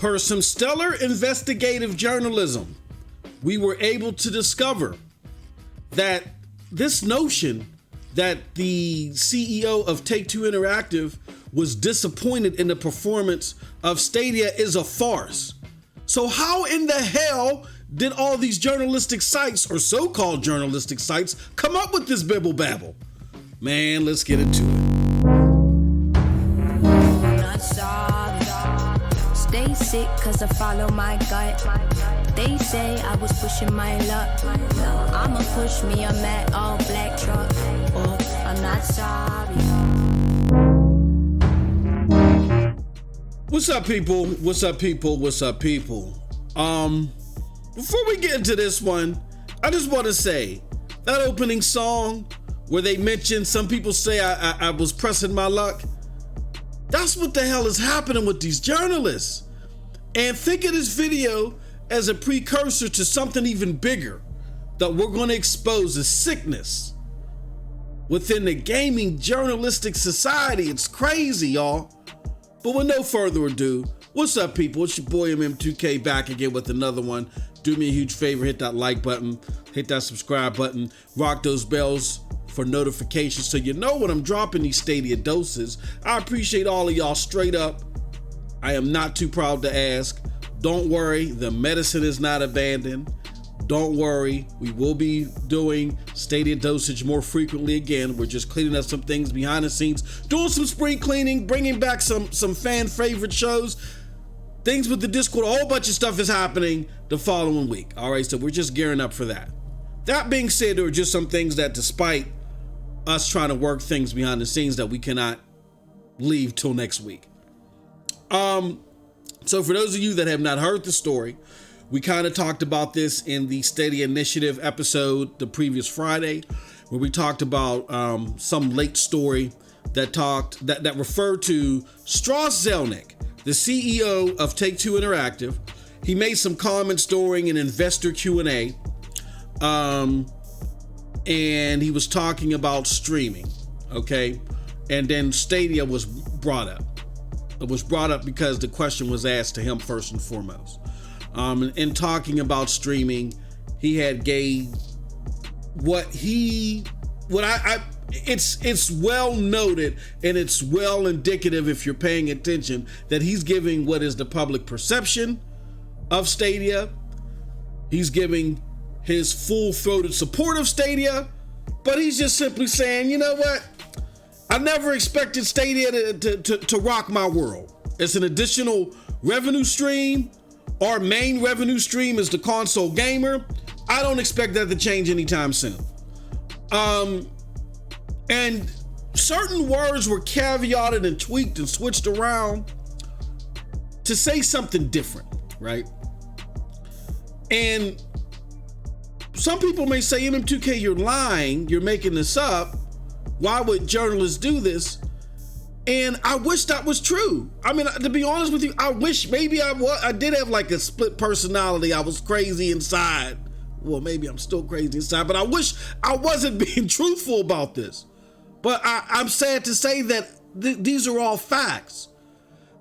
Per some stellar investigative journalism, we were able to discover that this notion that the CEO of Take-Two Interactive was disappointed in the performance of Stadia is a farce. So how in the hell did all these journalistic sites, or so-called journalistic sites, come up with this bibble babble? Man, let's get into it. Stay sick cause I follow my gut. They say I was pushing my luck. I'ma push me a matte all black truck. Oh, I'm not sorry. What's up, people? What's up, people? What's up, people? Before we get into this one, I just want to say that opening song where they mentioned, some people say I was pressing my luck. That's what the hell is happening with these journalists. And think of this video as a precursor to something even bigger that we're going to expose, a sickness within the gaming journalistic society. It's crazy, y'all. But with no further ado, what's up, people? It's your boy MM2K back again with another one. Do me a huge favor, hit that like button, hit that subscribe button, rock those bells for notifications so you know when I'm dropping these Stadia doses. I appreciate all of y'all straight up. I am not too proud to ask. Don't worry, the medicine is not abandoned. Don't worry, we will be doing Stadia Dosage more frequently again. We're just cleaning up some things behind the scenes, doing some spring cleaning, bringing back some fan favorite shows, things with the Discord. A whole bunch of stuff is happening the following week. All right, so we're just gearing up for that. That being said, there are just some things that, despite us trying to work things behind the scenes, that we cannot leave till next week. So for those of you that have not heard the story, we kind of talked about this in the Stadia Initiative episode the previous Friday, where we talked about some late story that referred to Strauss Zelnick, the CEO of Take-Two Interactive. He made some comments during an investor Q&A, and he was talking about streaming, okay? And then Stadia was brought up. It was brought up because the question was asked to him first and foremost. In talking about streaming, he had gave it's well noted, and it's well indicative, if you're paying attention, that he's giving what is the public perception of Stadia. He's giving his full-throated support of Stadia, but he's just simply saying, you know what? I never expected Stadia to rock my world. It's an additional revenue stream. Our main revenue stream is the console gamer. I don't expect that to change anytime soon. And certain words were caveated and tweaked and switched around to say something different, right? And some people may say, MM2K, you're lying, you're making this up. Why would journalists do this? And I wish that was true. I mean, to be honest with you, I wish maybe I did have like a split personality. I was crazy inside. Well, maybe I'm still crazy inside, but I wish I wasn't being truthful about this. But I'm sad to say that these are all facts.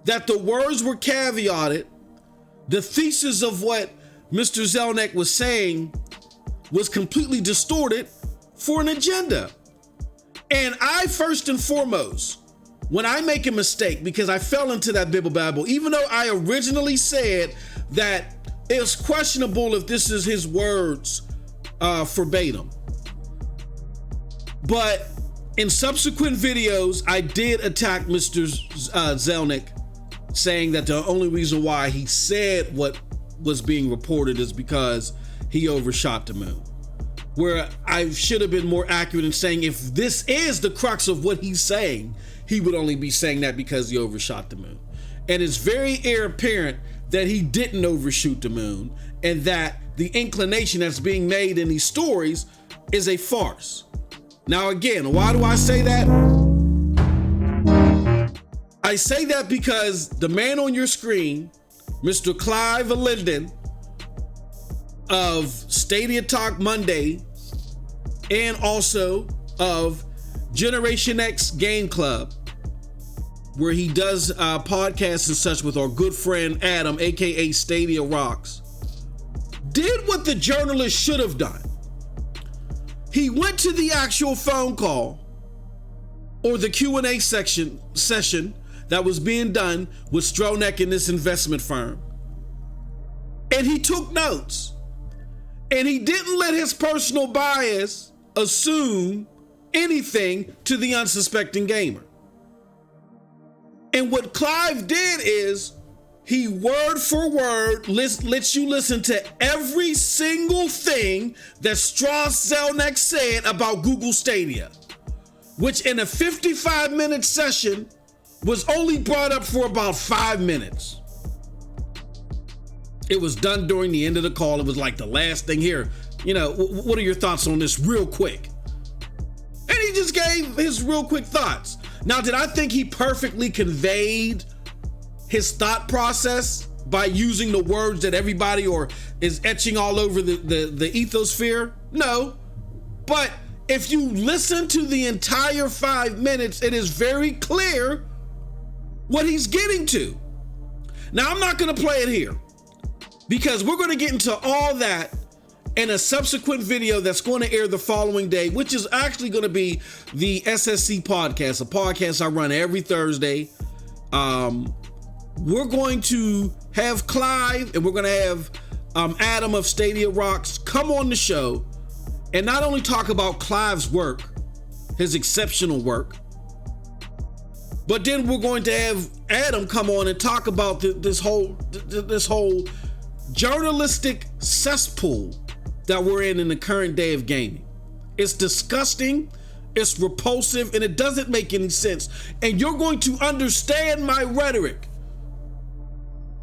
That the words were caveated. The thesis of what Mr. Zelnick was saying was completely distorted for an agenda. And I, first and foremost, when I make a mistake, because I fell into that bibble babble, even though I originally said that it's questionable if this is his words verbatim. But in subsequent videos, I did attack Mr. Zelnick, saying that the only reason why he said what was being reported is because he overshot the moon. Where I should have been more accurate in saying, if this is the crux of what he's saying, he would only be saying that because he overshot the moon. And it's very apparent that he didn't overshoot the moon, and that the inclination that's being made in these stories is a farce. Now again, why do I say that? I say that because the man on your screen, Mr. Clive of Stadia Talk Monday, and also of Generation X Game Club, where he does podcasts and such with our good friend Adam, aka Stadia Rocks, did what the journalist should have done. He went to the actual phone call or the Q&A session that was being done with Zelnick and this investment firm, and he took notes. And he didn't let his personal bias assume anything to the unsuspecting gamer. And what Clive did is he word for word lets you listen to every single thing that Strauss Zelnick said about Google Stadia, which in a 55-minute session was only brought up for about 5 minutes. It was done during the end of the call. It was like the last thing here. You know, what are your thoughts on this real quick? And he just gave his real quick thoughts. Now, did I think he perfectly conveyed his thought process by using the words that everybody or is etching all over the ethosphere? No. But if you listen to the entire 5 minutes, it is very clear what he's getting to. Now, I'm not going to play it here, because we're going to get into all that in a subsequent video that's going to air the following day, which is actually going to be the SSC podcast, a podcast I run every Thursday. We're going to have Clive and we're going to have Adam of Stadia Rocks come on the show and not only talk about Clive's work, his exceptional work, but then we're going to have Adam come on and talk about this whole journalistic cesspool that we're in the current day of gaming. It's disgusting, it's repulsive, and it doesn't make any sense. And you're going to understand my rhetoric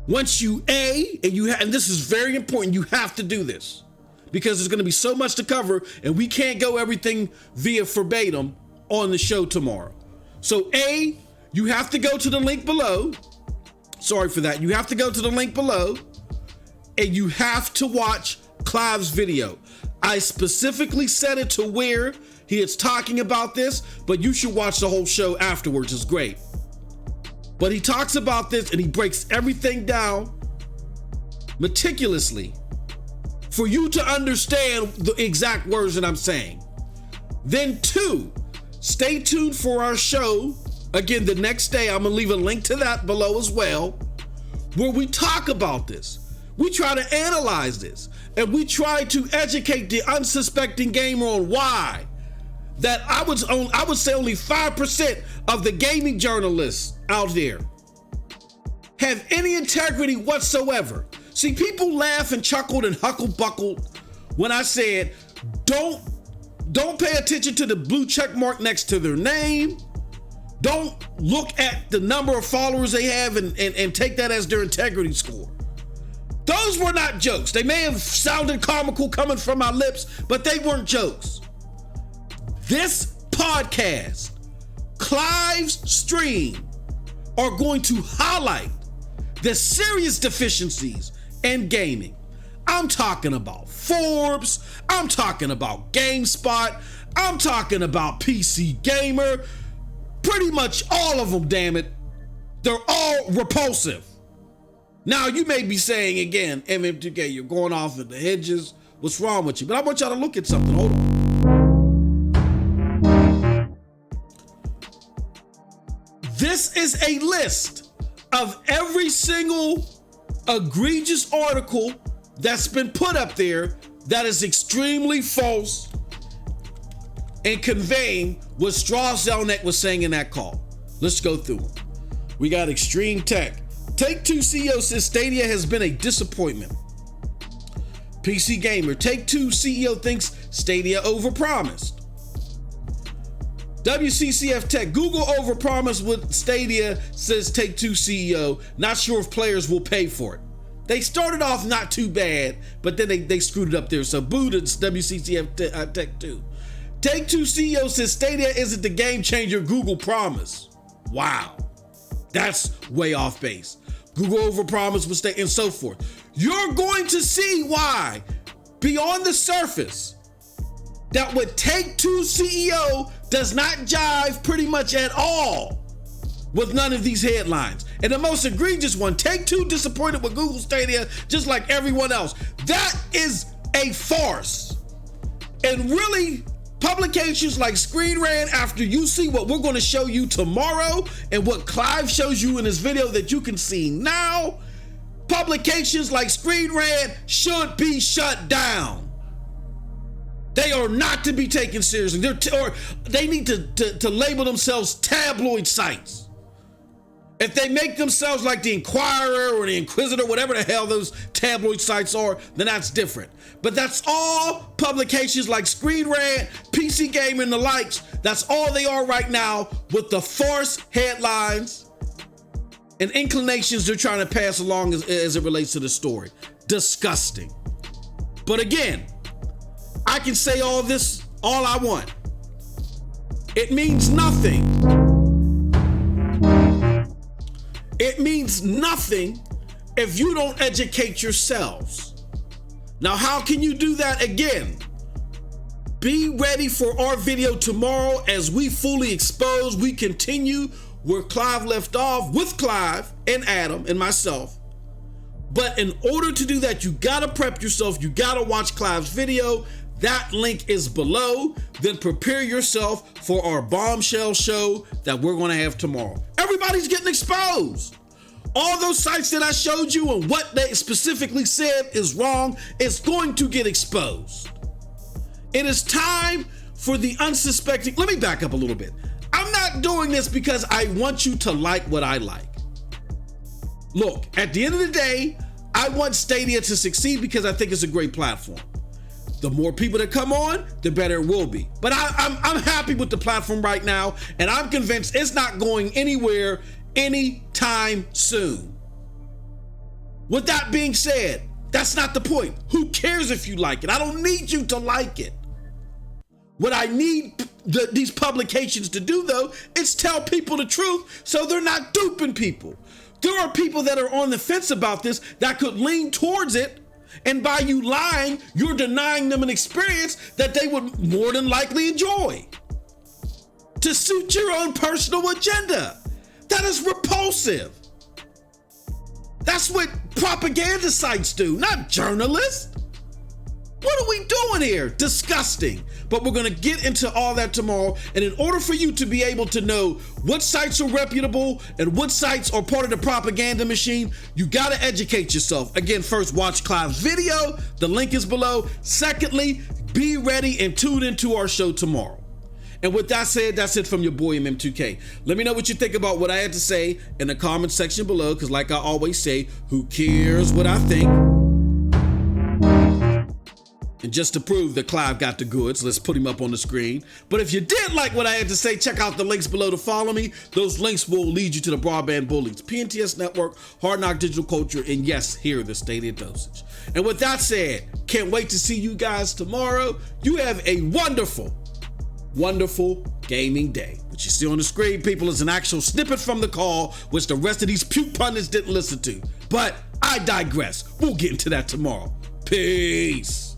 once you and this is very important, you have to do this because there's going to be so much to cover and we can't go everything via verbatim on the show tomorrow. So you have to go to the link below. Sorry for that. You have to go to the link below and you have to watch Clive's video. I specifically set it to where he is talking about this, but you should watch the whole show afterwards. It's great. But he talks about this and he breaks everything down meticulously for you to understand the exact words that I'm saying. Then 2, stay tuned for our show. Again, the next day, I'm gonna leave a link to that below as well, where we talk about this. We try to analyze this and we try to educate the unsuspecting gamer on why that I would say only 5% of the gaming journalists out there have any integrity whatsoever. See, people laugh and chuckled and huckle-buckled when I said, don't pay attention to the blue check mark next to their name. Don't look at the number of followers they have and take that as their integrity score. Those were not jokes. They may have sounded comical coming from my lips, but they weren't jokes. This podcast, Clive's stream, are going to highlight the serious deficiencies in gaming. I'm talking about Forbes. I'm talking about GameSpot. I'm talking about PC Gamer. Pretty much all of them, damn it. They're all repulsive. Now, you may be saying again, MM2K, you're going off at the hedges. What's wrong with you? But I want y'all to look at something. Hold on. This is a list of every single egregious article that's been put up there that is extremely false and conveying what Strauss Zelnick was saying in that call. Let's go through them. We got Extreme Tech. Take-Two CEO says Stadia has been a disappointment. PC Gamer. Take-Two CEO thinks Stadia overpromised. WCCF Tech. Google overpromised with Stadia, says Take-Two CEO. Not sure if players will pay for it. They started off not too bad, but then they screwed it up there. So boo to WCCF Tech 2. Take-Two CEO says Stadia isn't the game changer Google promised. Wow. That's way off base. Google overpromised with Stadia and so forth. You're going to see why, beyond the surface, that what Take-Two CEO does not jive pretty much at all with none of these headlines. And the most egregious one, Take-Two disappointed with Google Stadia just like everyone else. That is a farce. And really, publications like Screen Rant, after you see what we're going to show you tomorrow and what Clive shows you in his video that you can see now, publications like Screen Rant should be shut down. They are not to be taken seriously. They need to label themselves tabloid sites. If they make themselves like the Inquirer or the Inquisitor, whatever the hell those tabloid sites are, then that's different. But that's all publications like Screen Rant, PC Gamer, and the likes. That's all they are right now with the farce headlines and inclinations they're trying to pass along as it relates to the story. Disgusting. But again, I can say all this all I want. It means nothing. It means nothing if you don't educate yourselves. Now, how can you do that? Again, be ready for our video tomorrow as we fully expose. We continue where Clive left off with Clive and Adam and myself. But in order to do that, you gotta prep yourself. You gotta watch Clive's video. That link is below. Then prepare yourself for our bombshell show that we're gonna have tomorrow. Everybody's getting exposed. All those sites that I showed you and what they specifically said is wrong is going to get exposed. It is time for the unsuspecting. Let me back up a little bit. I'm not doing this because I want you to like what I like. Look, at the end of the day, I want Stadia to succeed because I think it's a great platform. The more people that come on, the better it will be. But I'm happy with the platform right now, and I'm convinced it's not going anywhere anytime soon. With that being said, that's not the point. Who cares if you like it? I don't need you to like it. What I need these publications to do, though, is tell people the truth so they're not duping people. There are people that are on the fence about this that could lean towards it, and by you lying, you're denying them an experience that they would more than likely enjoy to suit your own personal agenda. That is repulsive. That's what propaganda sites do, not journalists. What are we doing here? Disgusting. But we're going to get into all that tomorrow. And in order for you to be able to know what sites are reputable and what sites are part of the propaganda machine, you got to educate yourself. Again, first, watch Clive's video. The link is below. Secondly, be ready and tune into our show tomorrow. And with that said, that's it from your boy MM2K. Let me know what you think about what I had to say in the comment section below, because like I always say, who cares what I think? And just to prove that Clive got the goods, let's put him up on the screen. But if you did like what I had to say, check out the links below to follow me. Those links will lead you to the Broadband Bullies, PNTS Network, Hard Knock Digital Culture, and yes, here, the Stadia Dosage. And with that said, can't wait to see you guys tomorrow. You have a wonderful, wonderful gaming day. What you see on the screen, people, is an actual snippet from the call, which the rest of these puke pundits didn't listen to. But I digress. We'll get into that tomorrow. Peace.